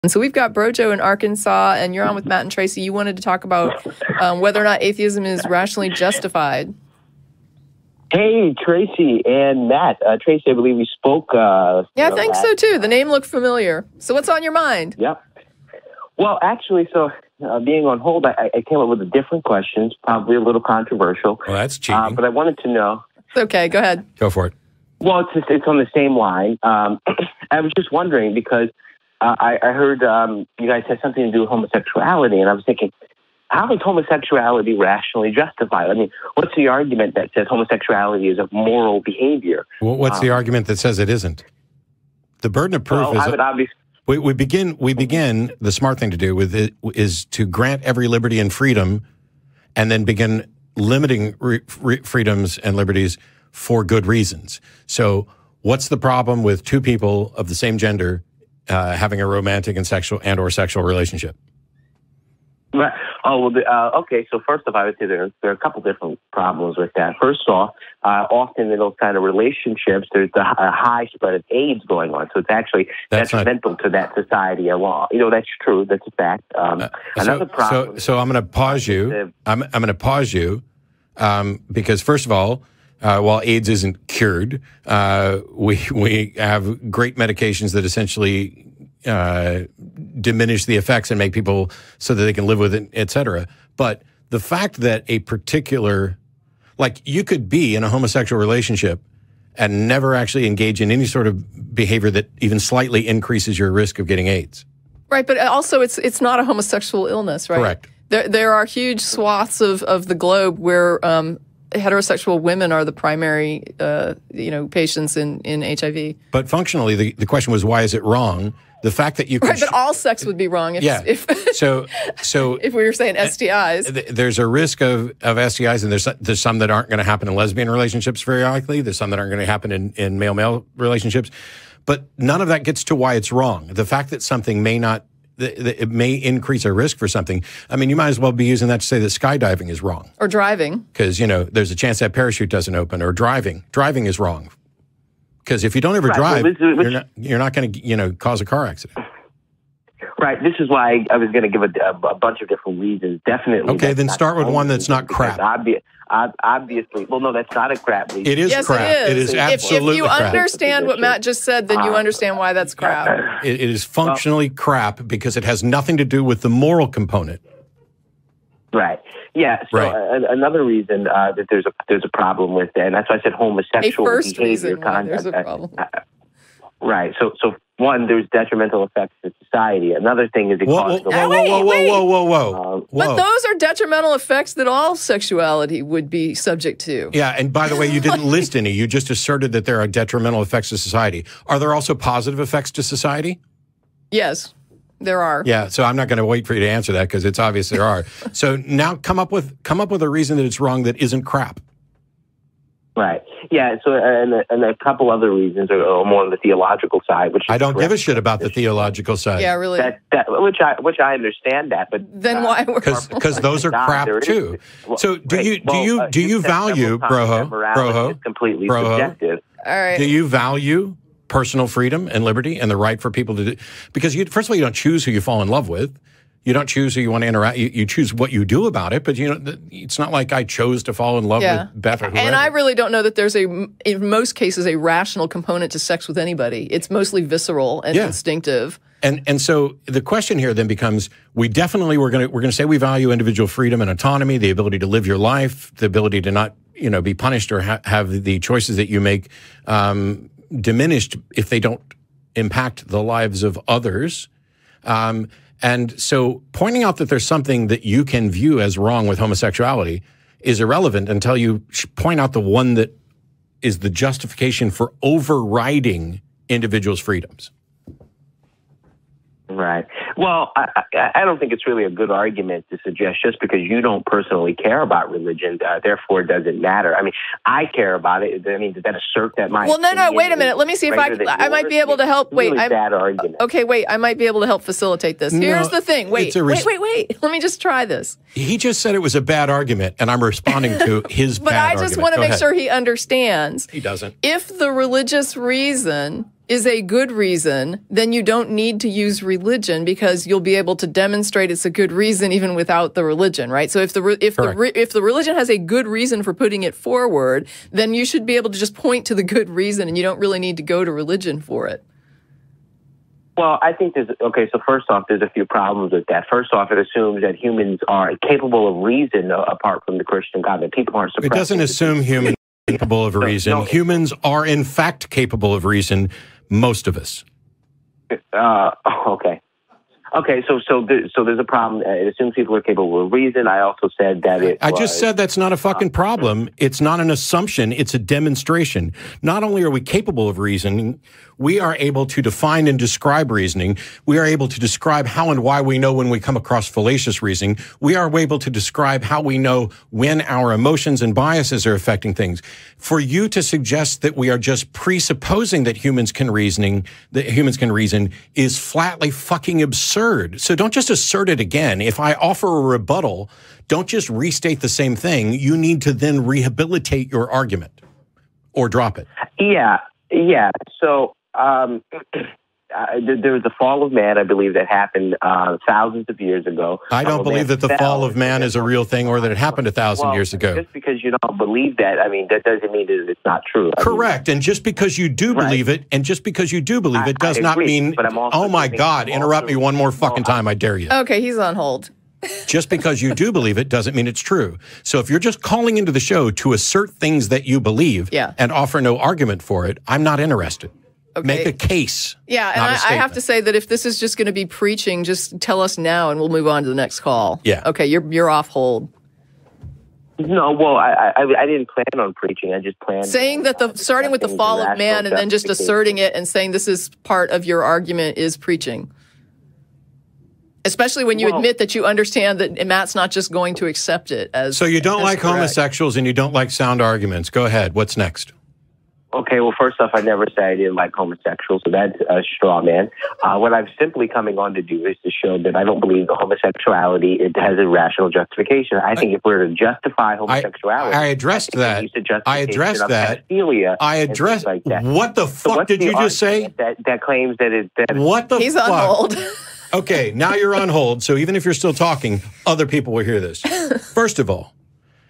And so we've got Brojo in Arkansas, and you're on with Matt and Tracy. You wanted to talk about whether or not atheism is rationally justified. Hey, Tracy and Matt. Tracy, I believe we spoke. Yeah, I think so too. The name looked familiar. So what's on your mind? Yep. Well, actually, being on hold, I came up with a different question, probably a little controversial. Well, that's cheating. But I wanted to know. It's okay. Go ahead. Go for it. Well, it's on the same line. I was just wondering because I heard you guys had something to do with homosexuality, and I was thinking, how is homosexuality rationally justified? I mean, what's the argument that says homosexuality is a moral behavior? Well, what's the argument that says it isn't? The burden of proof is... We begin, the smart thing to do with it is to grant every liberty and freedom and then begin limiting freedoms and liberties for good reasons. So what's the problem with two people of the same gender having a romantic and or sexual relationship? Right. Oh, well, okay. So first off, I would say there are a couple different problems with that. First off, often in those kind of relationships, there's a high spread of AIDS going on. So it's actually detrimental to that society along. You know, that's true. That's a fact. Another problem. So I'm going to pause you. I'm going to pause you because first of all, while AIDS isn't cured, we have great medications that essentially diminish the effects and make people so that they can live with it, et cetera. But the fact that a particular, like you could be in a homosexual relationship and never actually engage in any sort of behavior that even slightly increases your risk of getting AIDS. Right, but also it's not a homosexual illness, right? Correct. There are huge swaths of the globe where heterosexual women are the primary patients in HIV. But functionally, the question was, why is it wrong? The fact that you can... Right, but all sex would be wrong if we were saying STIs. There's a risk of STIs, and there's some that aren't going to happen in lesbian relationships very likely. There's some that aren't going to happen in male-male relationships. But none of that gets to why it's wrong. The fact that something it may increase a risk for something. I mean, you might as well be using that to say that skydiving is wrong. Or driving. Because, there's a chance that parachute doesn't open. Or driving. Driving is wrong. Because if you don't ever drive, you're not going to, cause a car accident. Right. This is why I was going to give a bunch of different reasons. Definitely. Okay, then start with one that's not crap. Obviously. Well, no, that's not a crap reason. It is crap. It is absolutely crap. If you understand what Matt just said, then you understand why that's crap. It is functionally crap because it has nothing to do with the moral component. Right. Yeah. So another reason that there's a problem with that, and that's why I said homosexual behavior. There's a problem. Right. So one, there's detrimental effects to society. Another thing is it causes whoa. But those are detrimental effects that all sexuality would be subject to. Yeah, and by the way, you didn't list any. You just asserted that there are detrimental effects to society. Are there also positive effects to society? Yes. There are. Yeah, so I'm not going to wait for you to answer that because it's obvious there are. So now come up with a reason that it's wrong that isn't crap. Right. Yeah. So and a couple otother reasons are more on the theological side, which is I don't give a shit about the theological side. Yeah, really. Which I understand that, but then why? Because those are crap too. So do you value Broho? Completely subjective. All right. Do you value personal freedom and liberty and the right for people to do? Because first of all, you don't choose who you fall in love with. You don't choose who you want to interact. You choose what you do about it, but it's not like I chose to fall in love with Beth or whoever. And I really don't know that there's in most cases, a rational component to sex with anybody. It's mostly visceral and instinctive. And so the question here then becomes: we're going to say we value individual freedom and autonomy, the ability to live your life, the ability to not be punished or have the choices that you make diminished if they don't impact the lives of others. And so pointing out that there's something that you can view as wrong with homosexuality is irrelevant until you point out the one that is the justification for overriding individuals' freedoms. Right. Well, I don't think it's really a good argument to suggest just because you don't personally care about religion, therefore it doesn't matter. I mean, I care about it. I mean, does that assert that my... Well, no, wait a minute. Let me see if I might be able to help. Wait, bad argument. Okay, wait. I might be able to help facilitate this. Here's the thing. Wait. Let me just try this. He just said it was a bad argument, and I'm responding to his bad argument. But I just want to make sure he understands. He doesn't. If the religious reason is a good reason, then you don't need to use religion because you'll be able to demonstrate it's a good reason even without the religion, right? So if the religion has a good reason for putting it forward, then you should be able to just point to the good reason, and you don't really need to go to religion for it. Well, I think so first off, there's a few problems with that. First off, it assumes that humans are capable of reason apart from the Christian God, that people aren't suppressed. It doesn't assume humans are capable of reason. No, humans are, in fact, capable of reason, most of us. Okay. Okay, so there's a problem. It assumes people are capable of reason. I also said that I just said that's not a fucking problem. It's not an assumption. It's a demonstration. Not only are we capable of reasoning, we are able to define and describe reasoning. We are able to describe how and why we know when we come across fallacious reasoning. We are able to describe how we know when our emotions and biases are affecting things. For you to suggest that we are just presupposing that humans can reason is flatly fucking absurd. So don't just assert it again. If I offer a rebuttal, don't just restate the same thing. You need to then rehabilitate your argument or drop it. Yeah. So there was the fall of man, I believe, that happened thousands of years ago. I don't believe that the fall of man is a real thing or that it happened 1,000 years ago. Just because you don't believe that, I mean, that doesn't mean that it's not true. Correct. And just because you do believe it, does not mean, oh my God, interrupt me one more fucking time, I dare you. Okay, he's on hold. Just because you do believe it doesn't mean it's true. So if you're just calling into the show to assert things that you believe and offer no argument for it, I'm not interested. Okay. Make a case. Yeah, and I have to say that if this is just going to be preaching, just tell us now and we'll move on to the next call. Yeah. Okay, you're off hold. No, well, I didn't plan on preaching. I just planned saying that starting with the fall of man and then just asserting it and saying this is part of your argument is preaching. Especially when you admit that you understand that Matt's not just going to accept it as. So you don't like correct. Homosexuals and you don't like sound arguments. Go ahead. What's next? Okay, well, first off, I never said I didn't like homosexuals, so that's a straw man. What I'm simply coming on to do is to show that I don't believe the homosexuality, it has a rational justification. I think if we're to justify homosexuality... I addressed that. I addressed that. Pedophilia like that. What the fuck did you just say? That claims that it... What the fuck? He's on hold. Okay, now you're on hold, so even if you're still talking, other people will hear this. First of all,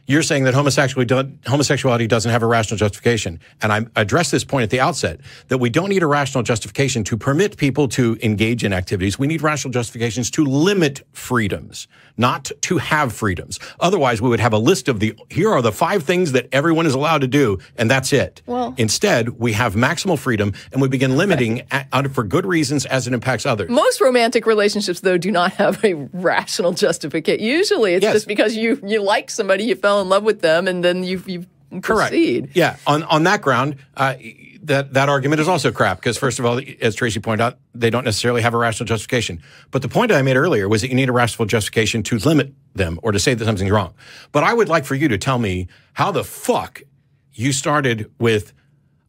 you're saying that homosexuality doesn't have a rational justification. And I addressed this point at the outset, that we don't need a rational justification to permit people to engage in activities. We need rational justifications to limit freedoms, not to have freedoms. Otherwise, we would have a list of here are the 5 things that everyone is allowed to do, and that's it. Well, instead, we have maximal freedom, and we begin limiting for good reasons as it impacts others. Most romantic relationships, though, do not have a rational justification. Usually, it's just because you like somebody, you fell in love with them, and then you proceed. Correct. Yeah. On that ground, that argument is also crap because, first of all, as Tracy pointed out, they don't necessarily have a rational justification. But the point I made earlier was that you need a rational justification to limit them or to say that something's wrong. But I would like for you to tell me how the fuck you started with,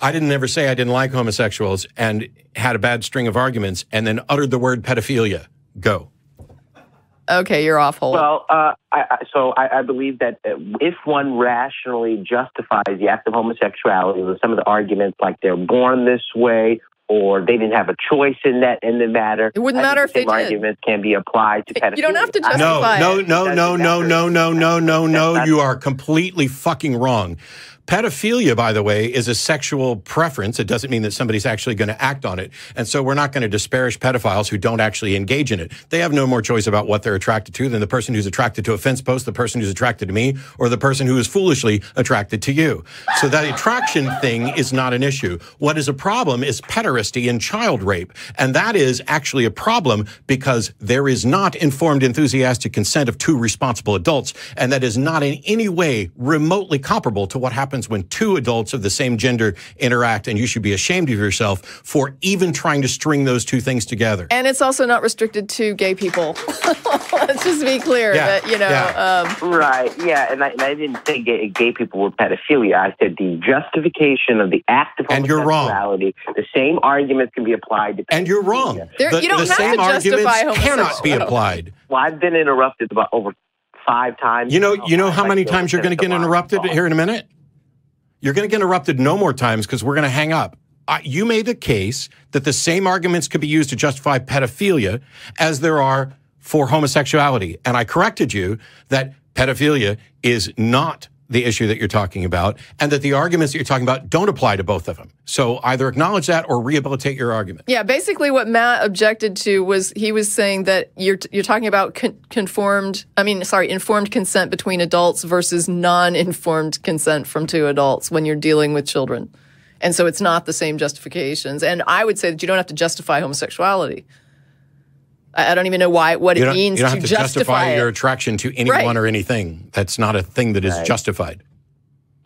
I didn't ever say I didn't like homosexuals and had a bad string of arguments and then uttered the word pedophilia. Go. Okay, you're off hold. Well, I believe that if one rationally justifies the act of homosexuality with some of the arguments like they're born this way or they didn't have a choice in the matter. It wouldn't matter if they did. Arguments can be applied to pedophilia. You don't have to justify No. You are completely fucking wrong. Pedophilia, by the way, is a sexual preference. It doesn't mean that somebody's actually going to act on it. And so we're not going to disparage pedophiles who don't actually engage in it. They have no more choice about what they're attracted to than the person who's attracted to a fence post, the person who's attracted to me, or the person who is foolishly attracted to you. So that attraction thing is not an issue. What is a problem is pederasty and child rape. And that is actually a problem because there is not informed, enthusiastic consent of 2 responsible adults. And that is not in any way remotely comparable to what happens when 2 adults of the same gender interact, and you should be ashamed of yourself for even trying to string those 2 things together. And it's also not restricted to gay people. Let's just be clear that, right, yeah, and I didn't say gay people were pedophilia. I said the justification of the act of homosexuality. And you're wrong. The same arguments can be applied to pedophilia. And you're wrong. You don't have to justify homosexuality. Cannot be applied. Well, I've been interrupted about over 5 times. You know how many times you're going to get interrupted here in a minute? You're going to get interrupted no more times because we're going to hang up. you made a case that the same arguments could be used to justify pedophilia as there are for homosexuality. And I corrected you that pedophilia is not the issue that you're talking about, and that the arguments that you're talking about don't apply to both of them. So either acknowledge that or rehabilitate your argument. Yeah, basically what Matt objected to was he was saying that you're talking about informed consent between adults versus non-informed consent from two adults when you're dealing with children. And so it's not the same justifications. And I would say that you don't have to justify homosexuality. I don't even know what it means to justify it. You don't have to justify your attraction to anyone or anything. That's not a thing that is justified.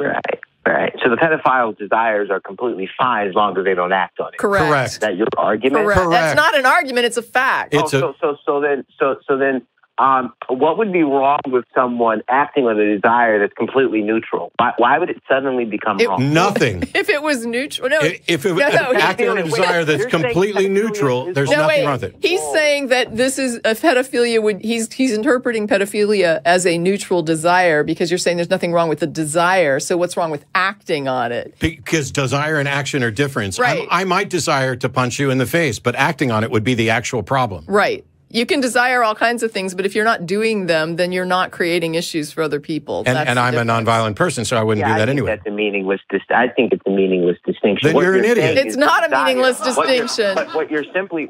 Right. So the pedophile's desires are completely fine as long as they don't act on it. Correct. Is that your argument? Correct. That's not an argument. It's a fact. So then, what would be wrong with someone acting on a desire that's completely neutral? Why would it suddenly become wrong? Nothing. If it was neutral, if it was acting on a desire that's completely neutral, there's nothing wrong with it. He's saying that this is a pedophilia. He's interpreting pedophilia as a neutral desire because you're saying there's nothing wrong with the desire. So what's wrong with acting on it? Because desire and action are different. Right. I might desire to punch you in the face, but acting on it would be the actual problem. Right. You can desire all kinds of things, but if you're not doing them, then you're not creating issues for other people. And I'm a nonviolent person, so I wouldn't do that anyway. I think it's a meaningless distinction. Then you're an idiot. It's not a meaningless distinction. But what you're simply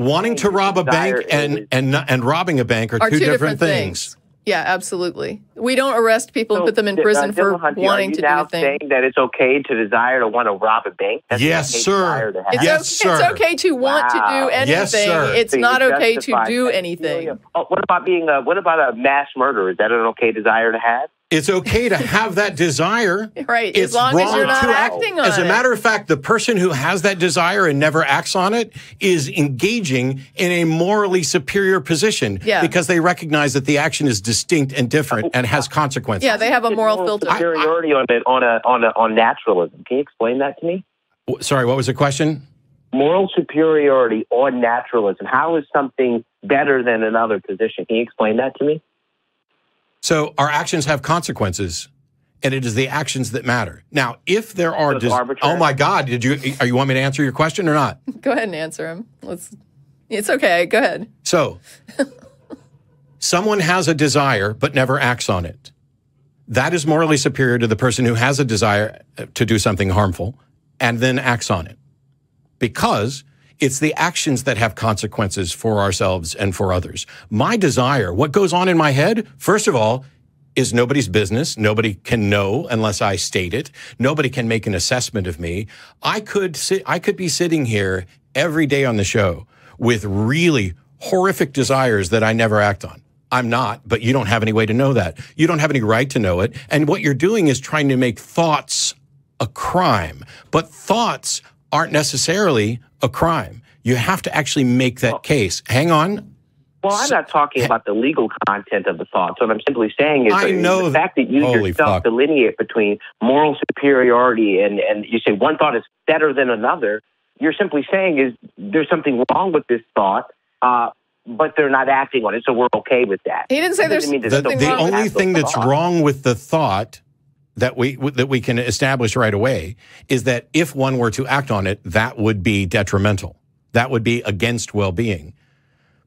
wanting to rob a bank and robbing a bank are two different things. Yeah, absolutely. We don't arrest people and put them in prison for wanting to do a thing. Are you now saying that it's okay to desire to want to rob a bank? That's yes, sir. It's okay to want to do anything. Yes, sir. It's not okay to do anything. What about a mass murder? Is that an okay desire to have? It's okay to have that desire. Right, as long as you're not acting on it. As a matter of fact, the person who has that desire and never acts on it is engaging in a morally superior position because they recognize that the action is distinct and different and has consequences. Yeah, they have a moral filter. Superiority on naturalism. Can you explain that to me? Sorry, what was the question? Moral superiority on naturalism. How is something better than another position? Can you explain that to me? So our actions have consequences, and it is the actions that matter. Now, if there are... oh, my God. Are you want me to answer your question or not? Go ahead and answer him. It's okay. Go ahead. So, someone has a desire but never acts on it. That is morally superior to the person who has a desire to do something harmful and then acts on it. Because it's the actions that have consequences for ourselves and for others. My desire, what goes on in my head, first of all, is nobody's business. Nobody can know unless I state it. Nobody can make an assessment of me. I could be sitting here every day on the show with really horrific desires that I never act on. I'm not, but you don't have any way to know that. You don't have any right to know it. And what you're doing is trying to make thoughts a crime. But thoughts aren't necessarily a crime. You have to actually make that case. Hang on. Well, I'm not talking about the legal content of the thoughts. What I'm simply saying is the fact that you yourself delineate between moral superiority and you say one thought is better than another, you're simply saying is there's something wrong with this thought, but they're not acting on it, so we're okay with that. He didn't say there's something wrong. The only thing that's wrong with the thought that we can establish right away is that if one were to act on it, that would be detrimental. That would be against well-being.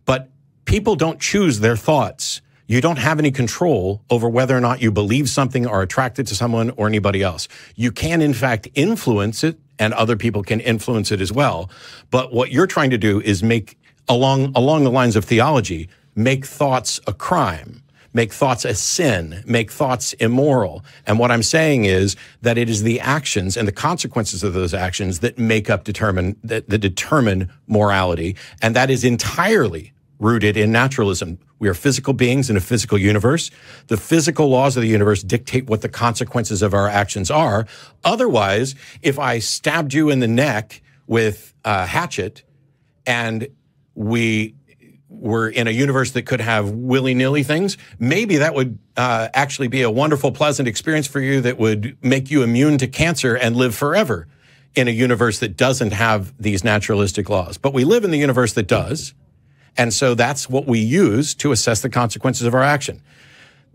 But people don't choose their thoughts. You don't have any control over whether or not you believe something or are attracted to someone or anybody else. You can, in fact, influence it, and other people can influence it as well. But what you're trying to do is make, along the lines of theology, make thoughts a crime. Make thoughts a sin, make thoughts immoral. And what I'm saying is that it is the actions and the consequences of those actions that that determine morality. And that is entirely rooted in naturalism. We are physical beings in a physical universe. The physical laws of the universe dictate what the consequences of our actions are. Otherwise, if I stabbed you in the neck with a hatchet and we were in a universe that could have willy-nilly things, maybe that would actually be a wonderful, pleasant experience for you that would make you immune to cancer and live forever in a universe that doesn't have these naturalistic laws. But we live in the universe that does, and so that's what we use to assess the consequences of our action.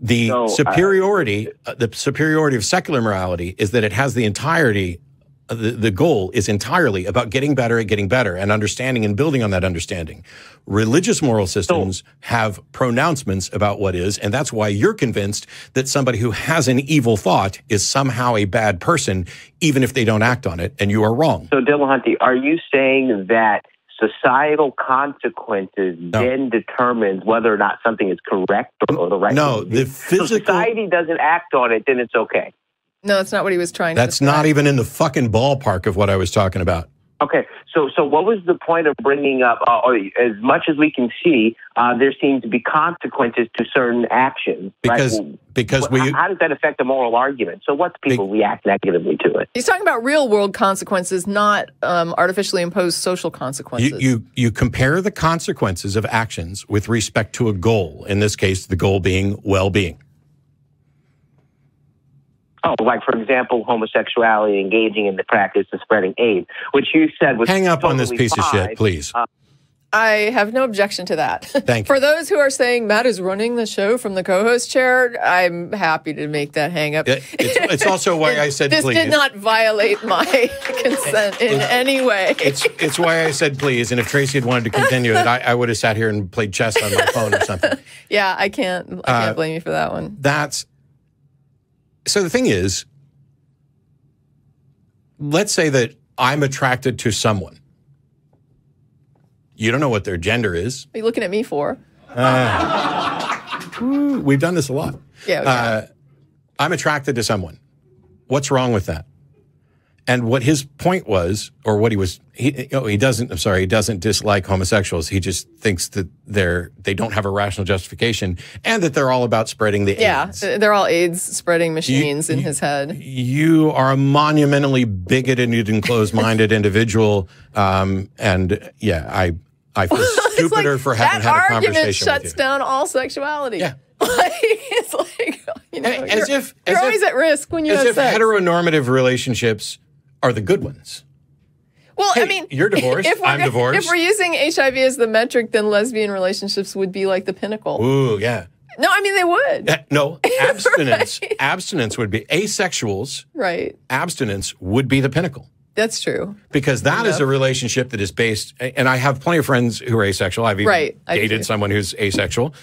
The superiority of secular morality is that it has the entirety the goal is entirely about getting better at getting better and understanding and building on that understanding. Religious moral systems have pronouncements about what is, and that's why you're convinced that somebody who has an evil thought is somehow a bad person, even if they don't act on it, and you are wrong. So, Dillahunty, are you saying that societal consequences then determines whether or not something is correct or the right No, thing? the physical... So society doesn't act on it, then it's okay. No, that's not what he was trying to That's not even in the fucking ballpark of what I was talking about. Okay, so what was the point of bringing up, as much as we can see, there seem to be consequences to certain actions. Because how does that affect the moral argument? So what's people react negatively to it? He's talking about real world consequences, not artificially imposed social consequences. You compare the consequences of actions with respect to a goal, in this case, the goal being well-being. Oh, like, for example, homosexuality, engaging in the practice of spreading AIDS, which you said was Hang up totally on this piece fine. of shit, please. I have no objection to that. Thank you. For those who are saying Matt is running the show from the co-host chair, I'm happy to make that hang up. It's also why I said this please. This did not violate my consent in any way. It's why I said please, and if Tracy had wanted to continue it, I would have sat here and played chess on my phone or something. Yeah, I can't blame you for that one. So the thing is, let's say that I'm attracted to someone. You don't know what their gender is. What are you looking at me for? We've done this a lot. Yeah. I'm attracted to someone. What's wrong with that? And what his point was, or what he doesn't dislike homosexuals. He just thinks that they don't have a rational justification and that they're all about spreading the AIDS. Yeah, they're all AIDS spreading machines in his head. You are a monumentally bigoted and closed-minded individual. And yeah, I feel stupider for having had a conversation with you. That argument shuts down all sexuality. Yeah. It's like, you're always at risk when you have sex. As if heteronormative relationships are the good ones. Well, hey, I mean, you're divorced. I'm divorced. If we're using HIV as the metric, then lesbian relationships would be like the pinnacle. Ooh, yeah. No, I mean, they would. No, abstinence. Right. Abstinence would be asexuals. Right. Abstinence would be the pinnacle. That's true. Because that is a relationship that is based, and I have plenty of friends who are asexual. I've even dated someone who's asexual.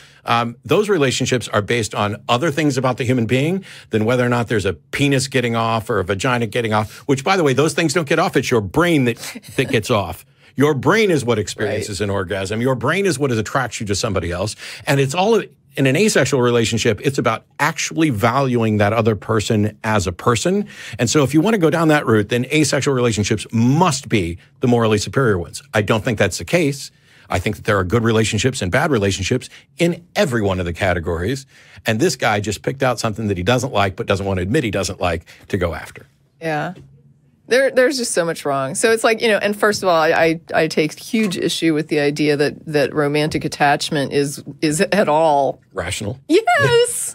Those relationships are based on other things about the human being than whether or not there's a penis getting off or a vagina getting off, which, by the way, those things don't get off. It's your brain that gets off. Your brain is what experiences an orgasm. Your brain is what attracts you to somebody else. And it's all in an asexual relationship, it's about actually valuing that other person as a person. And so if you want to go down that route, then asexual relationships must be the morally superior ones. I don't think that's the case. I think that there are good relationships and bad relationships in every one of the categories. And this guy just picked out something that he doesn't like, but doesn't want to admit he doesn't like to go after. Yeah. There's just so much wrong. So it's like, and first of all, I take huge issue with the idea that romantic attachment is at all rational. Yes.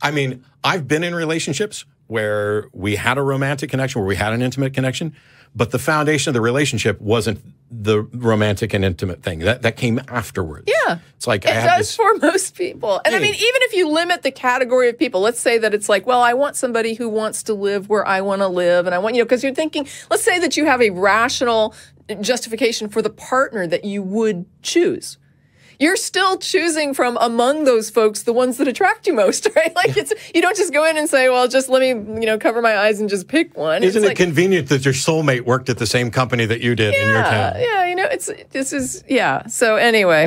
I've been in relationships where we had a romantic connection, where we had an intimate connection, but the foundation of the relationship wasn't the romantic and intimate thing. That came afterwards. Yeah. It's like it does for most people. And I mean, even if you limit the category of people, let's say that it's like, well, I want somebody who wants to live where I want to live. And I want, because you're thinking, let's say that you have a rational justification for the partner that you would choose. You're still choosing from among those folks the ones that attract you most, right? Like you don't just go in and say, well, just let me, cover my eyes and just pick one. Isn't it convenient that your soulmate worked at the same company that you did in your town? Yeah, So anyway.